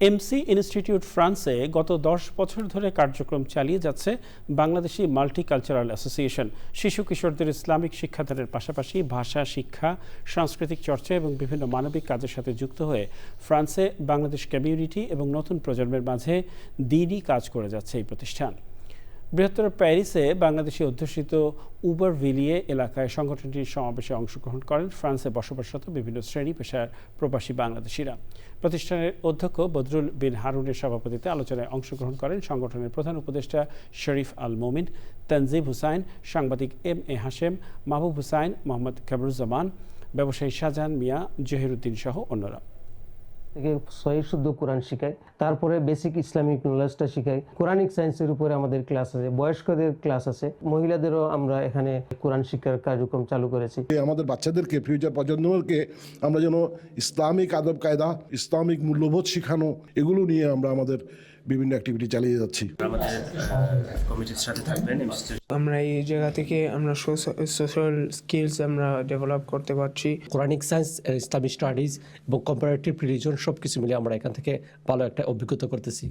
MC institute ফ্রান্সে গত 10 বছর ধরে কার্যক্রম চালিয়ে যাচ্ছে বাংলাদেশি মাল্টিকালচারাল অ্যাসোসিয়েশন। শিশু কিশোরদের ইসলামিক শিক্ষাদানের পাশাপাশি ভাষা শিক্ষা, সাংস্কৃতিক চর্চা এবং বিভিন্ন মানবিক কাজের সাথে যুক্ত হয়ে ফ্রান্সে বাংলাদেশ কমিউনিটি এবং নতুন প্রজন্মের মাঝে দিনই কাজ করে যাচ্ছে এই প্রতিষ্ঠান। বৃহত্তর প্যারিসে বাংলাদেশি অধ্যুষিত উবারভিলিয়ে এলাকায় সংগঠনটির সমাবেশে অংশগ্রহণ করেন ফ্রান্সে বসবাসরত বিভিন্ন শ্রেণী পেশার প্রবাসী বাংলাদেশিরা। প্রতিষ্ঠানের অধ্যক্ষ বদরুল বিন হারুনের সভাপতিত্বে আলোচনায় অংশগ্রহণ করেন সংগঠনের প্রধান উপদেষ্টা শরীফ আল মোমিন, তানজিব হুসাইন, সাংবাদিক এম.এ. হাশেম, মাহবুব হুসাইন, মোহাম্মদ কামরুজ্জামান, ব্যবসায়ী শাহজাহান মিয়া, জহিরুদ্দিন সহ অন্যরা। থেকে সহিহ শুদ্ধ কোরআন শিখায়, তারপরে বেসিক ইসলামিক নলেজটা শিখায়, কোরআনিক সায়েন্সের উপরে আমাদের ক্লাস আছে, বয়স্কদের ক্লাস আছে, মহিলাদেরও আমরা এখানে কোরআন শিক্ষার কার্যক্রম চালু করেছি। আমাদের বাচ্চাদেরকে, ফিউচার প্রজন্মকে আমরা যেন ইসলামিক আদব কায়দা, ইসলামিক মূল্যবোধ শিখানো, এগুলো নিয়ে আমরা আমাদের বিভিন্ন অ্যাক্টিভিটি চালিয়ে যাচ্ছি। আমাদের কমিটির সাথে থাকবেন। আমরা এই জায়গা থেকে আমরা সোশ্যাল স্কিলস আমরা ডেভেলপ করতে পারছি। কোরআনিক সায়েন্স, ইসলামিক স্টাডিজ এবং কম্পারেটিভ রিলিজন সব কিছু মিলে আমরা এখান থেকে ভালো একটা অভিজ্ঞতা করতেছি।